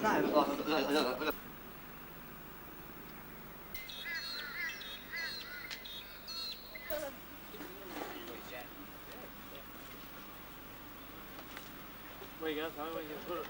Where you go? Tell me where you put it.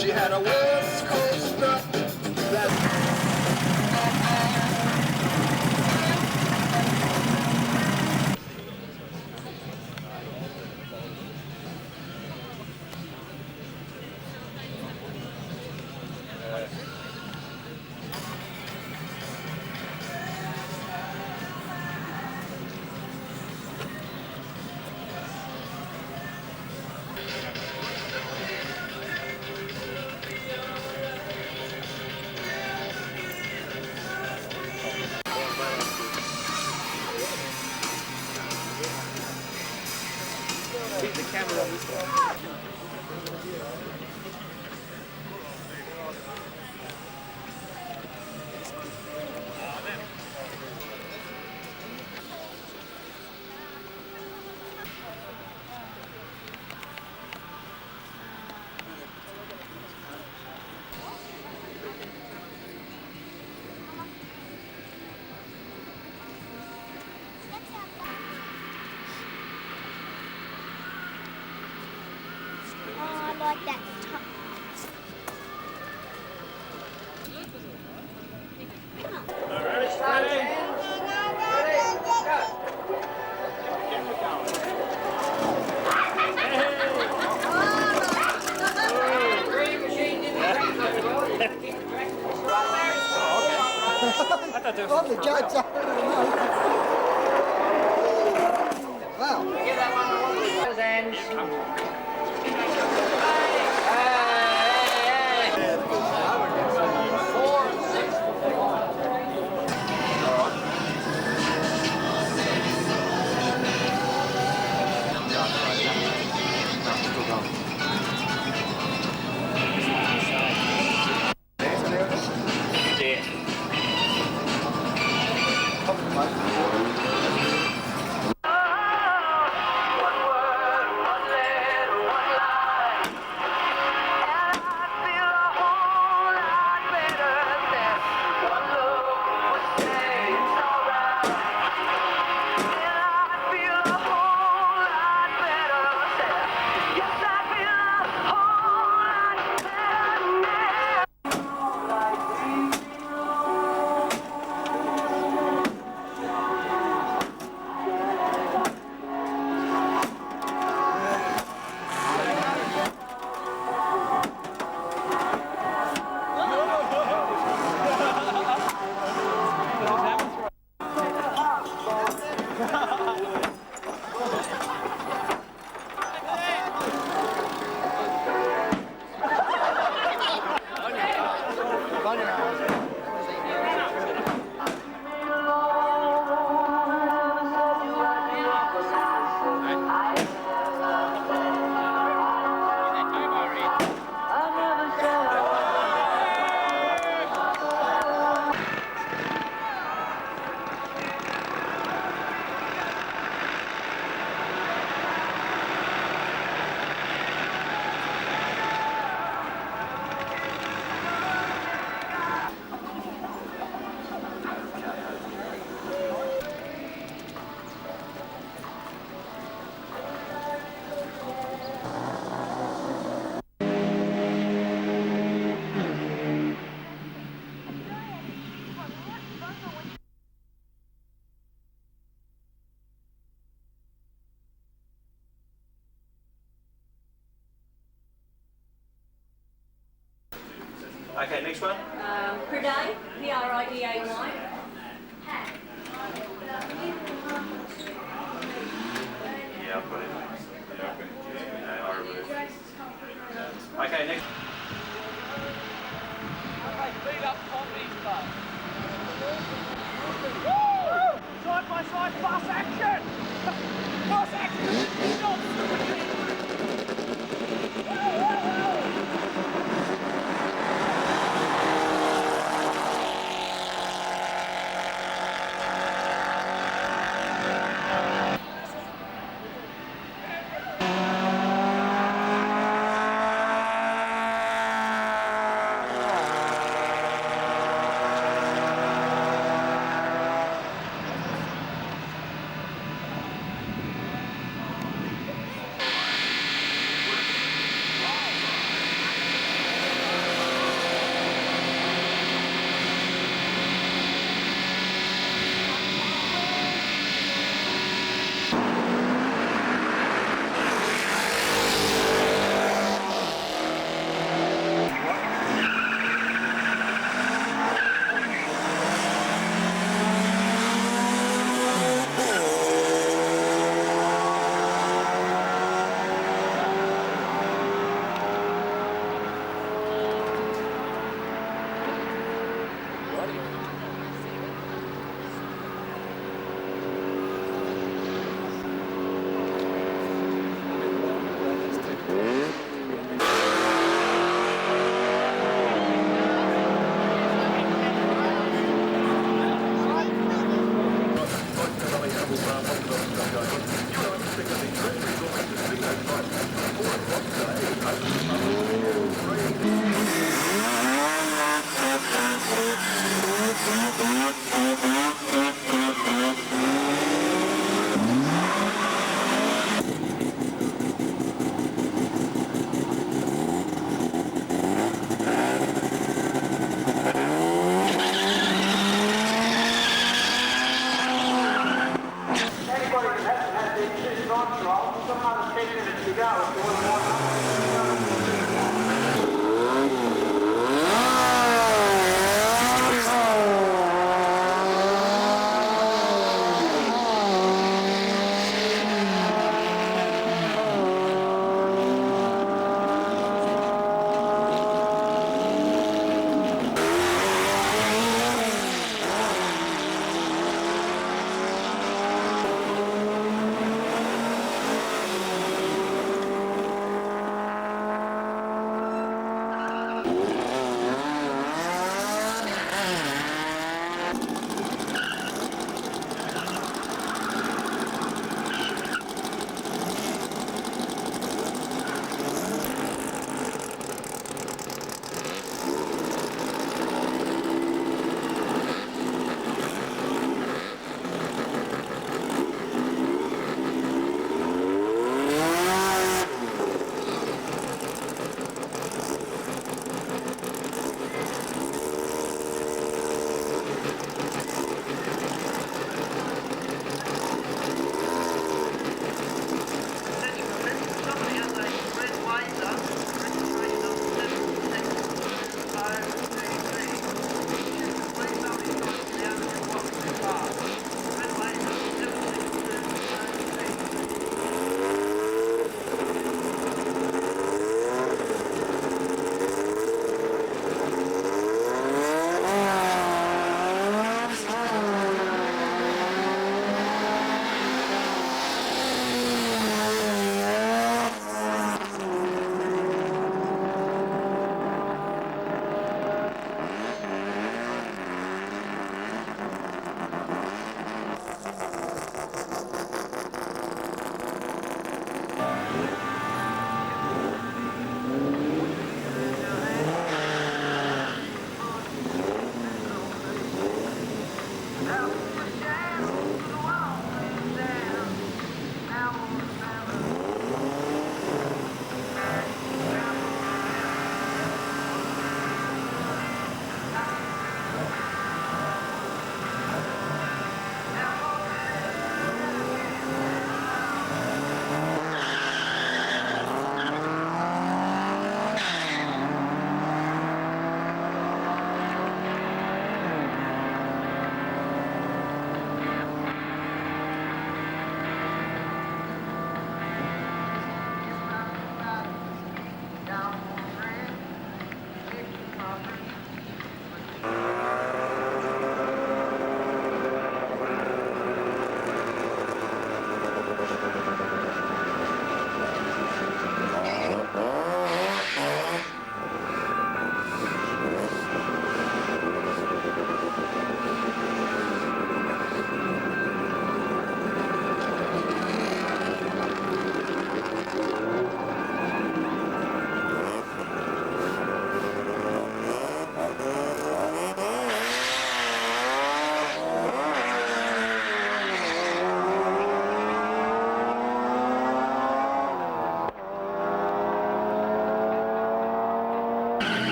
She had a West Coast strut Keep the camera on this one. Like that. Well, the judge up in the mouth. Wow. Give that one to ends. Okay, next one. Priday, P-R-I-D-A-Y. Yeah, I've got it. No, I removed it. Okay, next. Beat up Pompey's butt. Woo! Side by side, fast action! Fast action! Stop!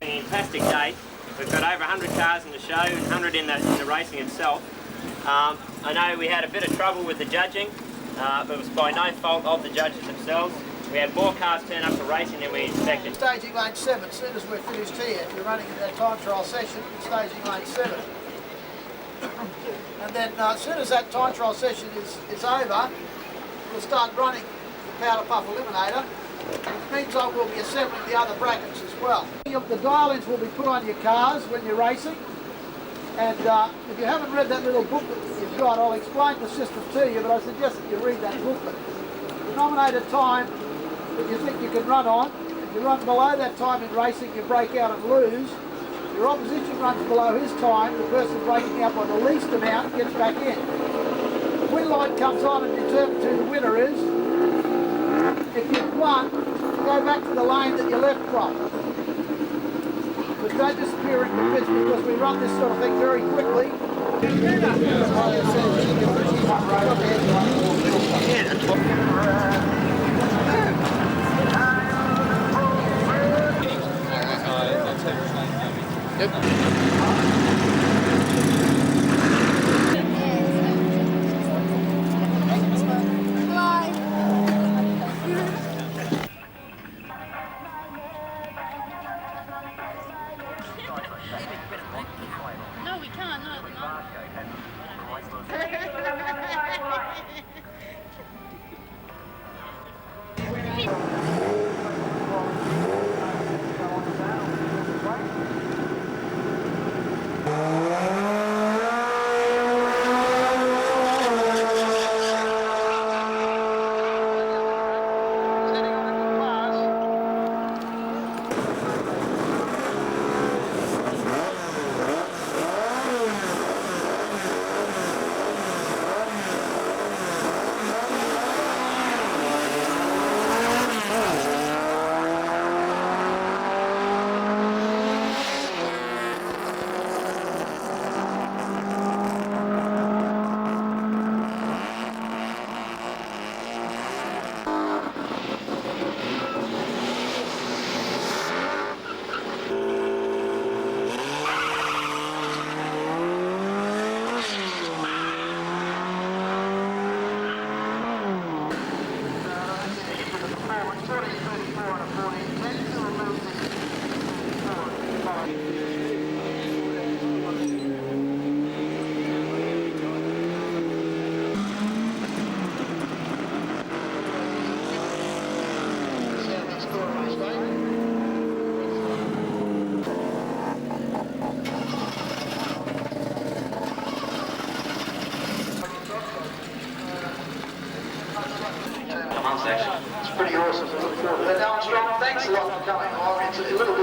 Fantastic day. We've got over 100 cars in the show and 100 in the racing itself. I know we had a bit of trouble with the judging, but it was by no fault of the judges themselves. We had more cars turn up for racing than we expected. Staging lane 7, as soon as we're finished here, you're running in that time trial session, staging lane 7. And then as soon as that time trial session is over, we'll start running the powder puff eliminator, which means I will be assembling the other brackets as well. The dial-ins will be put on your cars when you're racing, and if you haven't read that little booklet that you've got, I'll explain the system to you, but I suggest that you read that booklet. You nominate a time that you think you can run on. If you run below that time in racing, you break out and lose. Your opposition runs below his time, the person breaking out by the least amount gets back in. The win light comes on and determines who the winner is. If you've won, go back to the lane that you left from. But don't disappear into the pits because we run this sort of thing very quickly. No, we can't, not at the moment.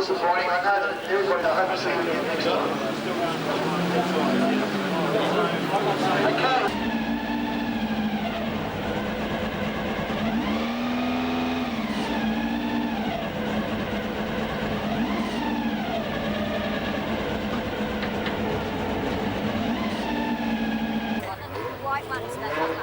disappointing. I know that everybody, I hope to see you again next time. Okay. White ones, that one.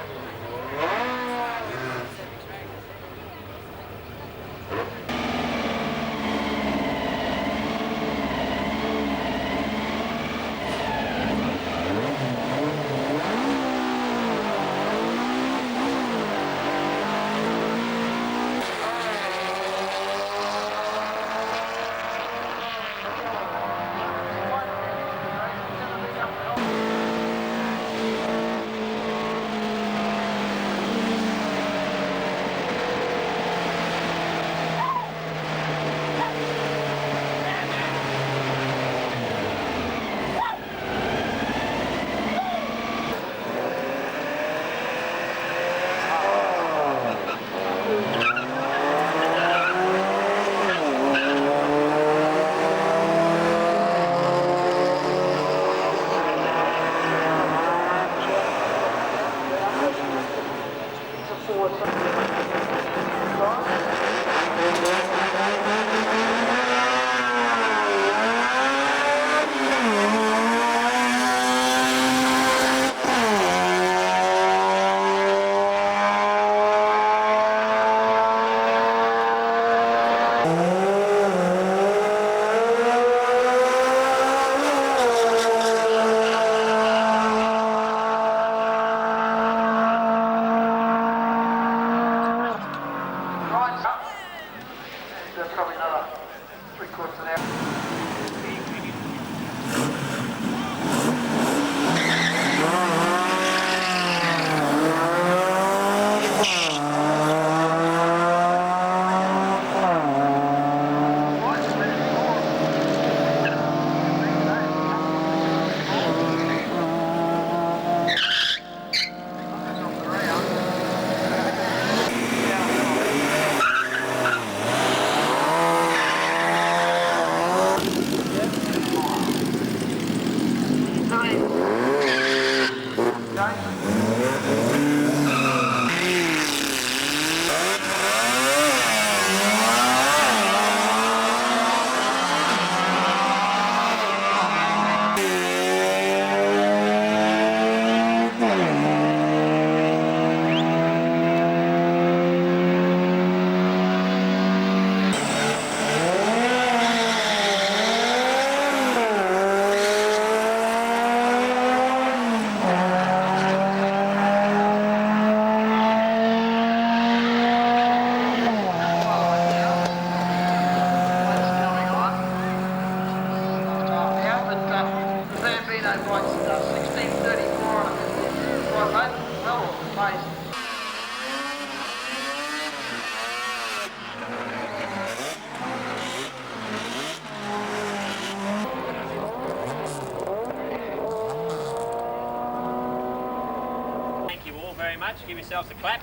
Probably another 3/4 of an hour. Thank you all very much. Give yourselves a clap.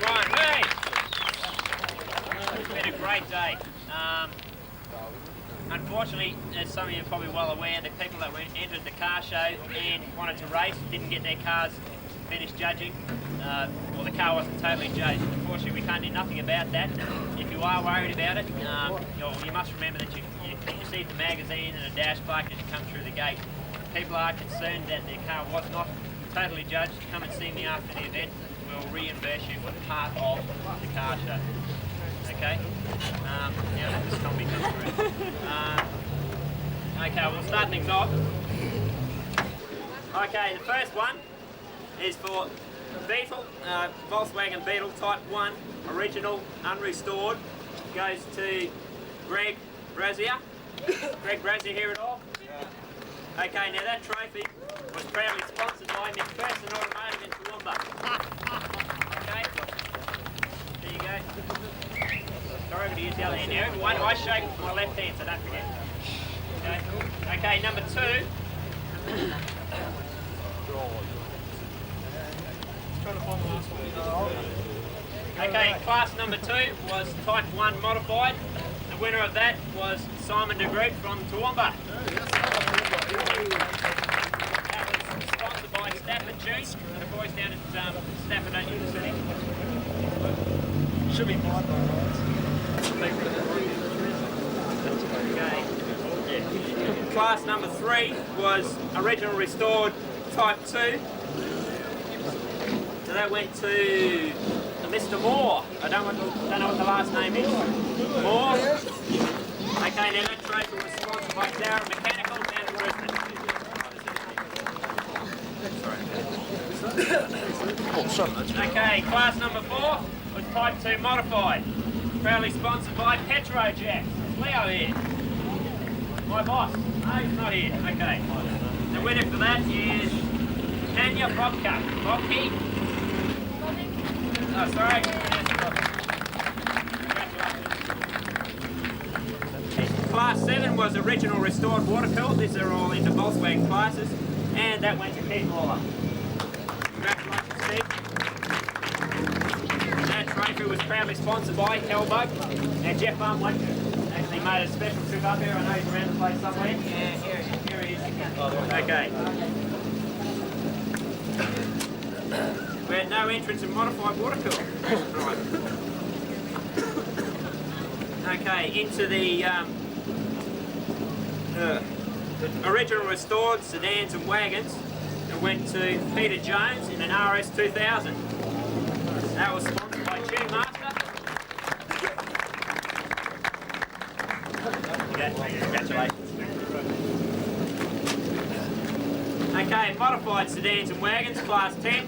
Right, hey! It's been a great day. Unfortunately, as some of you are probably well aware, the people that entered the car show and wanted to race didn't get their cars finished judging. Well, the car wasn't totally judged. Unfortunately, we can't do nothing about that. If you are worried about it, you must remember that you received the magazine and a dash plaque as you come through the gate. People are concerned that their car was not totally judged. Come and see me after the event. We'll reimburse you for part of the car show. Okay? Now this combi comes through. Okay, we'll start things off. Okay, the first one is for Beetle, Volkswagen Beetle Type 1, original, unrestored. Goes to Greg Brazier. Greg Brazier here at all? Okay, now that trophy was proudly sponsored by McPherson Automotive in Toowoomba. Okay? There you go. Sorry, I'm going to use the other hand now. Everyone, I shake with my left hand, so don't forget. Okay, okay, number 2. Okay, class number 2 was Type 1 modified. The winner of that was Simon de Groot from Toowoomba. That was sponsored by Stafford Cheese, and the boys down at Stafford don't use it. Should be fine. Okay. Class number 3 was original restored type 2. So that went to Mr. Moore. I don't know what the last name is. Moore. Okay, now that trophy was sponsored by Darren Mechanical down in Brisbane. Okay, class number 4 was type 2 modified. Proudly sponsored by Petrojack. Leo here. My boss. No, he's not here. Okay. The winner for that is Tanya Bobka. Bobke. Oh, sorry. Congratulations. Class 7 was original restored water cooled. These are all into Volkswagen classes. And that went to Keith Lawler. Congratulations, Steve. And that trophy was proudly sponsored by Hellbug and Jeff Watcher. Actually made a special trip up here. I know he's around the place somewhere. Yeah, here he is. Okay. We had no entrance in modified water cooler. Right. Okay, into the original restored sedans and wagons. It went to Peter Jones in an RS 2000. That was sponsored by Tune Master. Congratulations. Okay, modified sedans and wagons, class 10.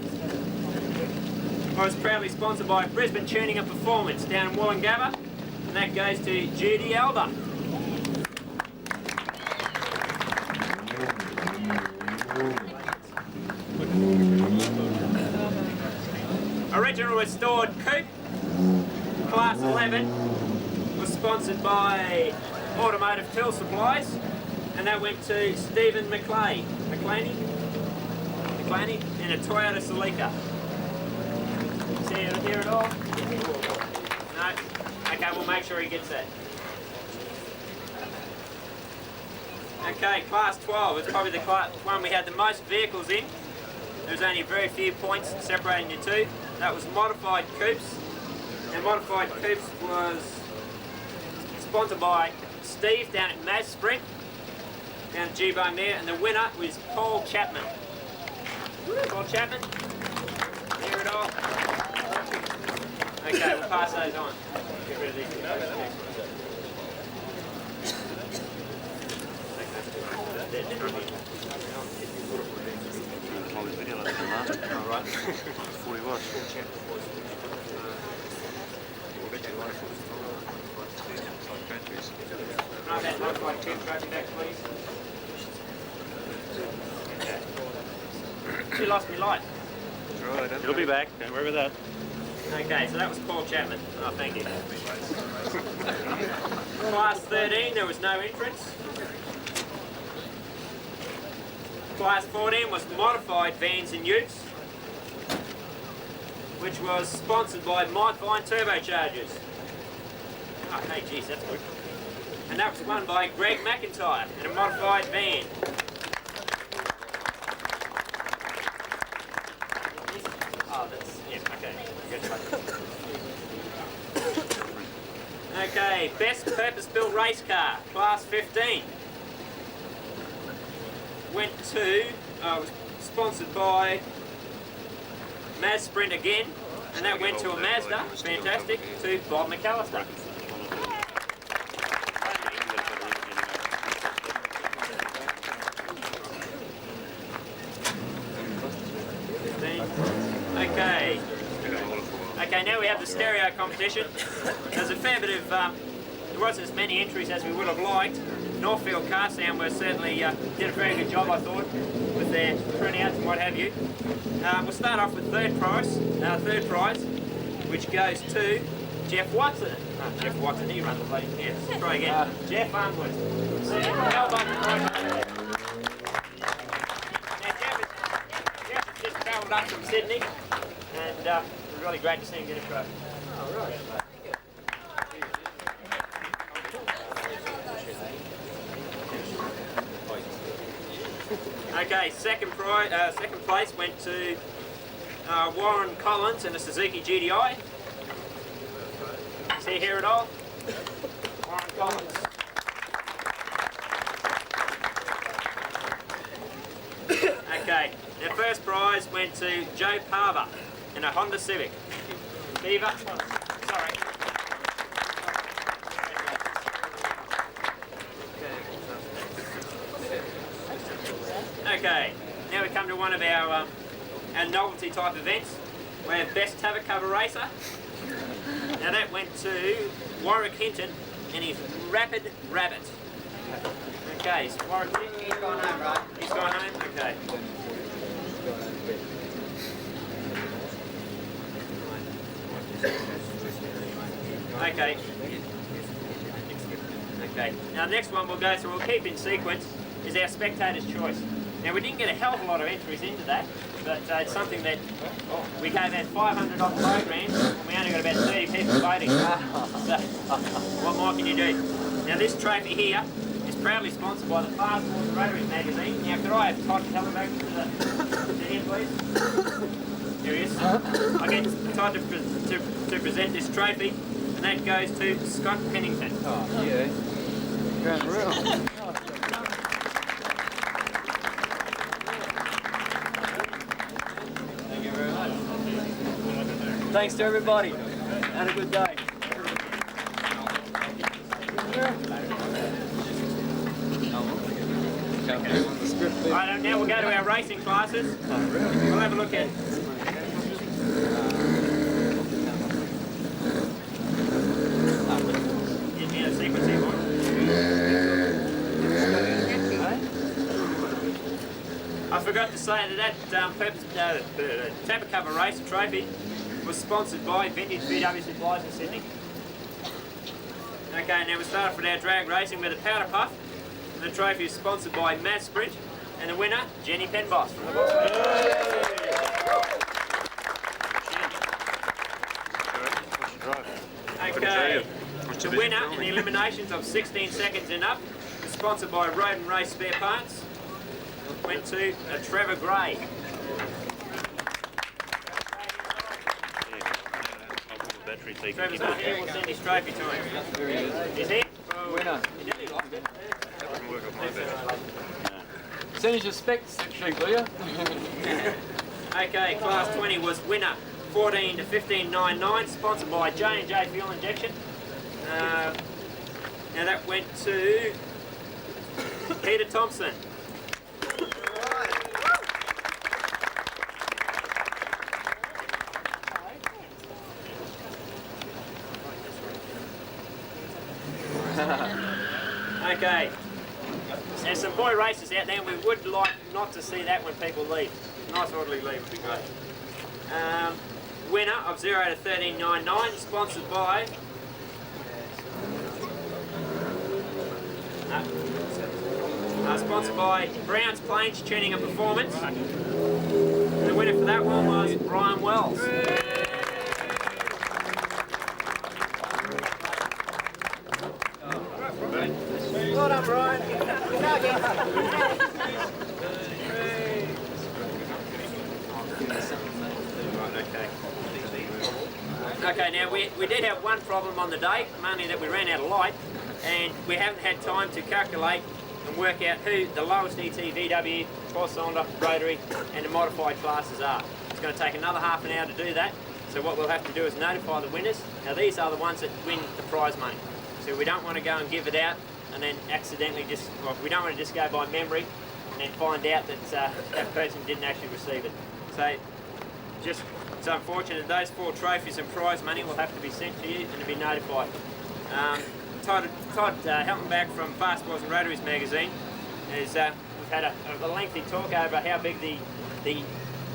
Was proudly sponsored by Brisbane Tuning and Performance down in Wollongabba, and that goes to Judy Alba. Original restored coupe, class 11, was sponsored by Automotive Tool Supplies, and that went to Stephen McClaney in a Toyota Celica. See it here at all? No? Okay, we'll make sure he gets that. Okay, class 12 is probably the one we had the most vehicles in. There's only very few points separating the two. That was modified coupes. And modified coupes was sponsored by Steve down at Maz Sprint, down at G-Bone there, and the winner was Paul Chapman. Paul Chapman, here it all. Okay, we'll pass those on. Get rid of these. Alright. 40 watts. Right, that modified tube tracking back, please. Okay. You lost me light. It'll be back, don't worry about that. Okay, so that was Paul Chapman. Oh, thank you. Class 13, there was no entrance. Class 14 was modified vans and utes, which was sponsored by Mindvine Turbochargers. Oh, hey, geez, that's good. And that was won by Greg McIntyre in a modified van. Oh, that's, yeah, okay. Okay, best purpose-built race car, class 15. Went to, was sponsored by Maz Sprint again, and that went to a Mazda, fantastic, to Bob McAllister. Okay. Okay, now we have the stereo competition. There's a fair bit of, there wasn't as many entries as we would have liked. Northfield Car Sound were certainly did a very good job, I thought, with their printouts and what have you. We'll start off with third prize, which goes to Jeff Watson. Oh, Jeff Watson, he runs the bloody, yes, try again. Jeff Unwood. Jeff has just travelled up from Sydney, and it was really great to see him get a trophy. Oh, right. Okay, second place went to Warren Collins in a Suzuki GDI. Is he here at all? Warren Collins. Okay, the first prize went to Joe Parva in a Honda Civic. Beaver, sorry. Okay, now we come to one of our novelty type events. We have Best Cover Cover Racer. Now that went to Warwick Hinton and his Rapid Rabbit. Okay, so Warwick Hinton, He's gone home, right? he's gone home? Okay. Okay. Okay. Now the next one we'll go through, we'll keep in sequence, is our spectator's choice. Now we didn't get a hell of a lot of entries into that, but it's something that we gave out 500 odd programs, and we only got about 30 people voting. So, what more can you do? Now this trophy here is proudly sponsored by the Fast Horse Rotary magazine. Now could I have Todd tell back to him, please? Here he is. I get Todd to present this trophy, and that goes to Scott Pennington. Oh, yeah. Going real. Thank you very much. Thanks to everybody. Had a good day. Right, now we'll go to our racing classes. We'll have a look at. Get me a sequence here, boy. I forgot to say that Tapper Cover Racer Trophy was sponsored by Vintage VW Supplies in Sydney. Okay, now we start off with our drag racing with a powder puff. The trophy is sponsored by Mad Sprint, and the winner, Jenny Penboss from the Okay, the winner in the eliminations of 16 seconds and up is sponsored by Road and Race Spare Parts. Went to Trevor Gray. Trevor's not here, we'll send his trophy to him. Is he? Winner. He nearly lost it. Send us your specs sheet, will you? Okay, Class 20 was winner 14 to 15.99, sponsored by J&J Fuel Injection. Now that went to Peter Thompson. Okay, there's some boy races out there, and we would like not to see that when people leave. Nice orderly leave would be great. Winner of 0 to 13.99, sponsored by Brown's Plains Tuning and Performance. The winner for that one was Brian Wells. Well done, Brian. Go again. Okay, now we did have one problem on the day, mainly that we ran out of light, and we haven't had time to calculate and work out who the lowest ET, VW, 4-cylinder, rotary and the modified classes are. It's going to take another half an hour to do that, so what we'll have to do is notify the winners. Now these are the ones that win the prize money, so we don't want to go and give it out and then accidentally we don't want to just go by memory and then find out that that person didn't actually receive it. So it's unfortunate those 4 trophies and prize money will have to be sent to you and to be notified. Todd Heltenbach from Fast Horse and Rotaries magazine we've had a lengthy talk over how big the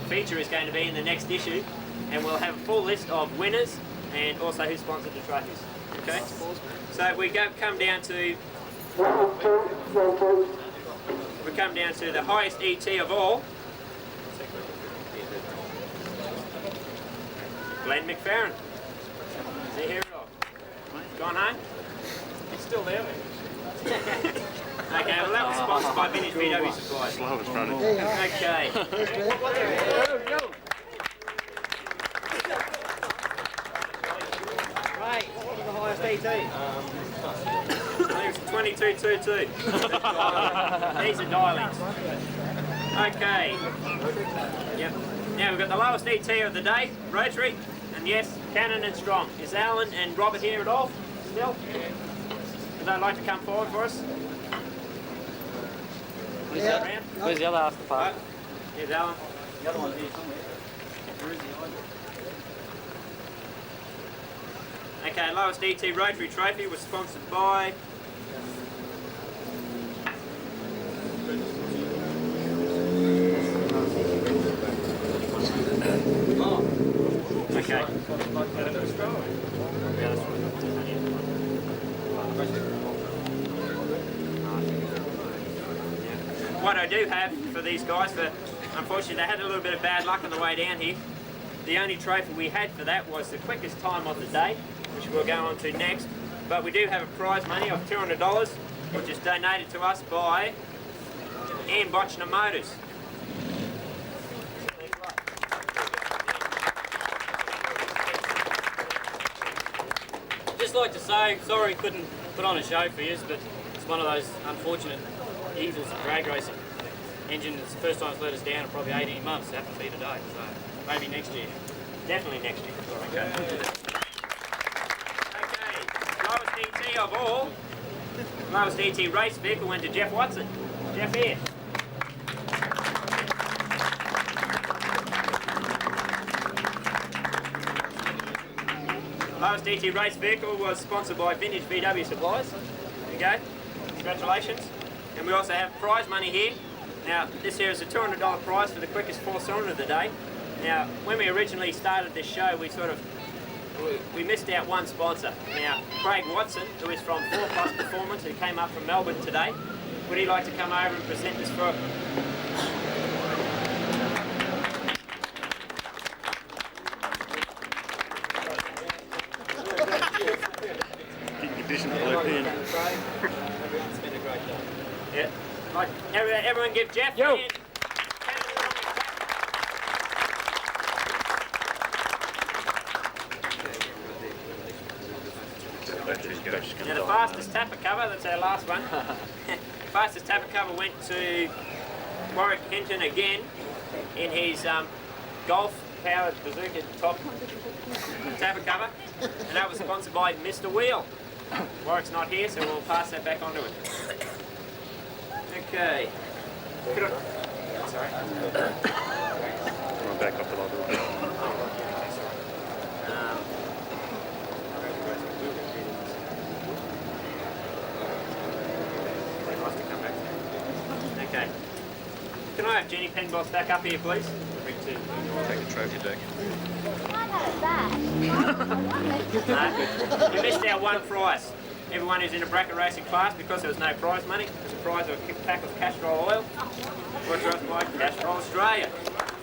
feature is going to be in the next issue, and we'll have a full list of winners and also who sponsored the trophies. Okay, so we come down to the highest ET of all, Glenn McFerrin. Is he here at all? Gone home? He's still there. Okay, well that was sponsored by Vintage VW Supplies. Slow as running. Okay. Right, what was the highest ET? I think it's 2222. These are dialings. Okay. Yep. Now we've got the lowest ET of the day, rotary, and yes, Cannon and Strong. Is Alan and Robert here at all? Still? Would they like to come forward for us? Where's that round? Where's the other half of the park? Here's Alan. The other one's here somewhere. Where is the other? Okay, lowest ET rotary trophy was sponsored by okay. What I do have for these guys, unfortunately they had a little bit of bad luck on the way down here. The only trophy we had for that was the quickest time of the day, which we'll go on to next. But we do have a prize money of $200, which is donated to us by Ian Botchner Motors. Just like to say, sorry couldn't put on a show for you, but it's one of those unfortunate evils of drag racing. Engine, it's the first time it's let us down in probably 18 months. It happened to be today, so maybe next year. Definitely next year. Okay. Okay, lowest ET of all, lowest ET race vehicle went to Jeff Watson. Jeff here. Lowest ET race vehicle was sponsored by Vintage VW Supplies. There you go. Congratulations. And we also have prize money here. Now, this here is a $200 prize for the quickest four-cylinder of the day. Now, when we originally started this show, we missed out one sponsor. Now, Craig Watson, who is from 4 Plus Performance, who came up from Melbourne today, would he like to come over and present this for? Condition blue pin. Yeah. Like, everyone give Jeff a hand. Now the fastest tapper cover, that's our last one. Fastest tapper cover went to Warwick Hinton again in his Golf powered bazooka top tapper cover, and that was sponsored by Mr. Wheel. Warwick's not here, so we'll pass that back on to him. Okay. Sorry. I'll back up a little bit. Okay. Can I have Jenny Penboss back up here, please? Take the trophy back. We missed our one prize. Everyone who's in a bracket racing class, because there was no prize money, there's a prize of a pack of Castrol oil, brought to us by Castrol Australia.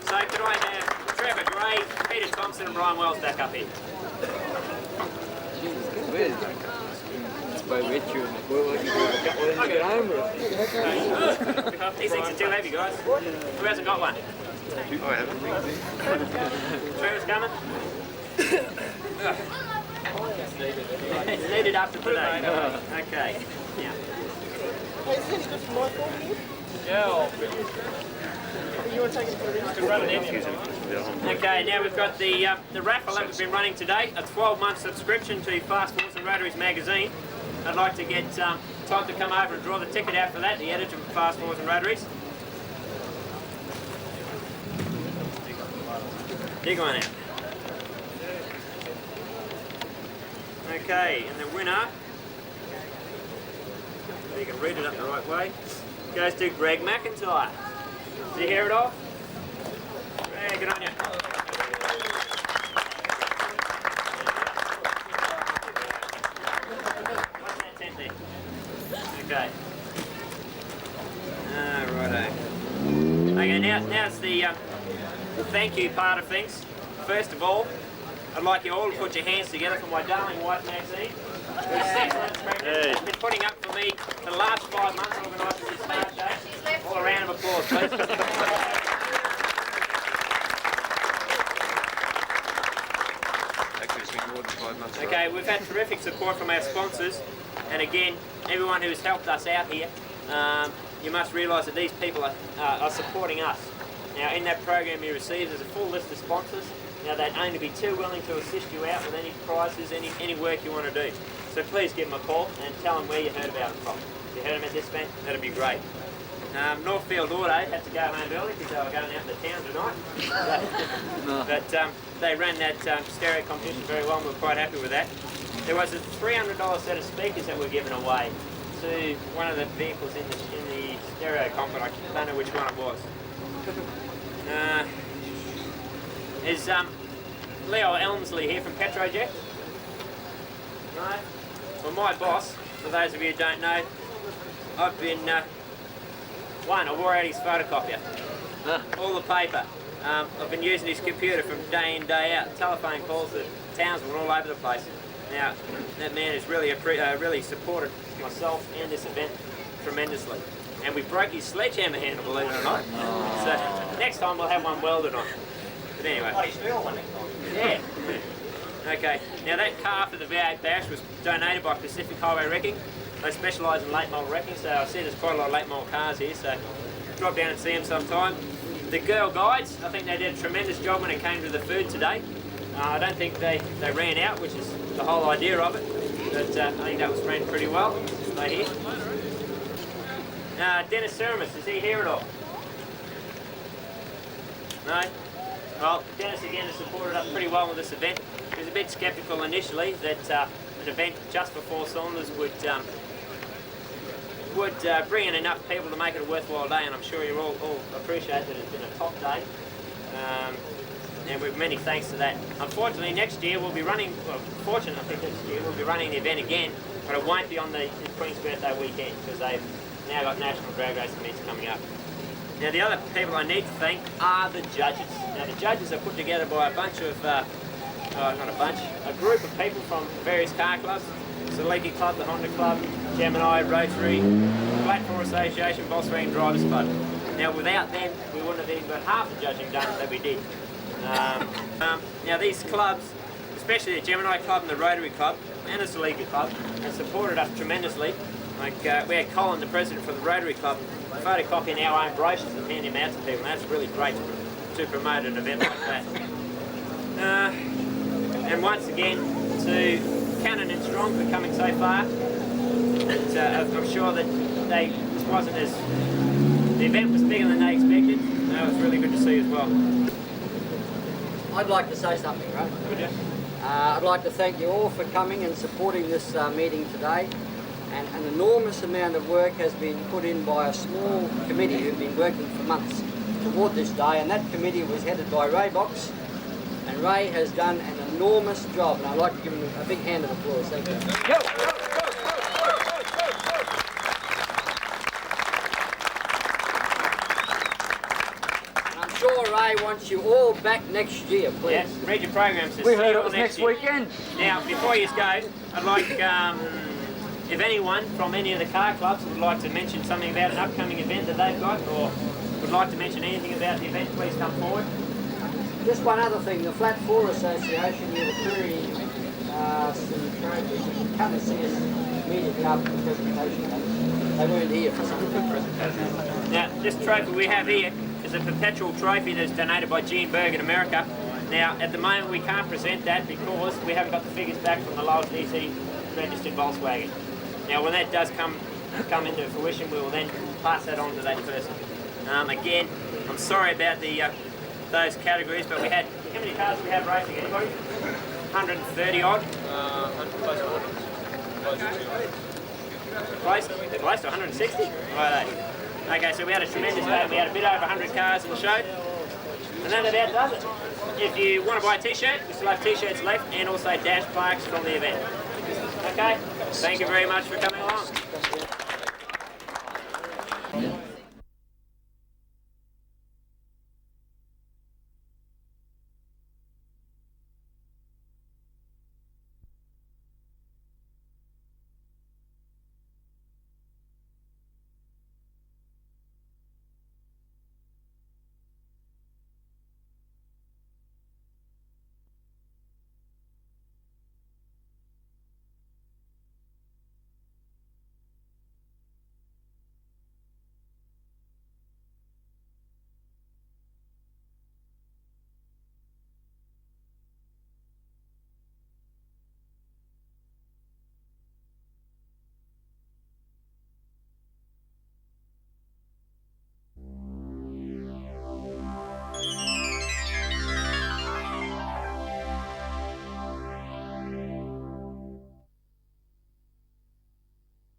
So could I have Trevor Gray, Peter Thompson and Brian Wells back up here? These things are too heavy, guys. Who hasn't got one? I haven't. Trevor's coming. It's needed after today. Okay. Yeah. Okay, now we've got the raffle that we've been running today, a 12-month subscription to Fast Force and Rotaries magazine. I'd like to get Todd to come over and draw the ticket out for that, the editor of Fast Force and Rotaries. Dig one out. Okay, and the winner, so you can read it up the right way, goes to Greg McIntyre. Did you hear it all? Yeah, good on you. What's that tent there? Okay. Righto. Okay, now it's the thank you part of things. First of all, I'd like you all to put your hands together for my darling wife, Maxine, who's 6 months pregnant. She's been putting up for me for the last 5 months organising this start day. please. Actually, it's been more than 5 months. Okay, we've had terrific support from our sponsors, and again, everyone who's helped us out here. You must realise that these people are supporting us. Now, in that program you receive, there's a full list of sponsors. Now, they'd only be too willing to assist you out with any prizes, any work you want to do. So please give them a call and tell them where you heard about them from. If you heard them at this event, that'd be great. Northfield Auto had to go home early because they were going out to town tonight. But they ran that stereo competition very well and we were quite happy with that. There was a $300 set of speakers that were given away to one of the vehicles in the stereo comp, but I don't know which one it was. Is Leo Elmsley here from Petrojet? No? Well, my boss, for those of you who don't know, I've been, I wore out his photocopier. All the paper. I've been using his computer from day in, day out. Telephone calls to townsmen all over the place. Now, that man has really, really supported myself and this event tremendously. And we broke his sledgehammer handle, believe it or not. So next time we'll have one welded on. But anyway. Oh, you still one next time? Yeah. Okay, now that car for the V8 Bash was donated by Pacific Highway Wrecking. They specialise in late model wrecking, so I see there's quite a lot of late model cars here, so drop down and see them sometime. The Girl Guides, I think they did a tremendous job when it came to the food today. I don't think they ran out, which is the whole idea of it, but I think that was ran pretty well. Stay here. Dennis Ceramus, is he here at all? No? Well, Dennis again has supported us pretty well with this event. He was a bit sceptical initially that an event just for Four Cylinders would bring in enough people to make it a worthwhile day, and I'm sure you all appreciate that it's been a top day. And with many thanks to that. Unfortunately, next year we'll be running, fortunately I think next year we'll be running the event again, but it won't be on the Queen's birthday weekend because they've now got national drag racing meets coming up. Now the other people I need to thank are the judges. Now the judges are put together by a bunch of, a group of people from various car clubs, Saliki Club, the Honda Club, Gemini, Rotary, Black Four Association, Volkswagen Drivers Club. Now without them we wouldn't have even got half the judging done that we did. Now these clubs, especially the Gemini Club and the Rotary Club and the Saliki Club, have supported us tremendously. Like we had Colin, the president for the Rotary Club, photocopying our own brochures and handing them out to people, and that's really great to promote an event like that. And once again to Cannon and Strong for coming so far. I'm sure that this wasn't as, the event was bigger than they expected. It was really good to see as well. I'd like to say something, right? Would you? I'd like to thank you all for coming and supporting this meeting today. And an enormous amount of work has been put in by a small committee who've been working for months toward this day, and that committee was headed by Ray Box, and Ray has done an enormous job, and I'd like to give him a big hand of applause. Thank you. And I'm sure Ray wants you all back next year, please. Yes, read your program. We heard it was next weekend. Now, before you go, I'd like, if anyone from any of the car clubs would like to mention something about an upcoming event that they've got, or would like to mention anything about the event, please come forward. Just one other thing, the Flat 4 Association will query some trophies. You can come and see us immediately after the presentation. They weren't here for some good presentation. Now, this trophy we have here is a perpetual trophy that's donated by Gene Berg in America. Now, at the moment we can't present that because we haven't got the figures back from the lowest EC registered Volkswagen. Now, when that does come into fruition, we will then pass that on to that person. Again, I'm sorry about those categories, but we had, how many cars do we have racing? Anybody? 130 odd? 100 close to 200. Close to 160? Right. Okay, so we had a tremendous day. We had a bit over 100 cars in the show, and that about does it. If you want to buy a t-shirt, we still have t-shirts left, and also dash plaques from the event. Okay? Thank you very much for coming along.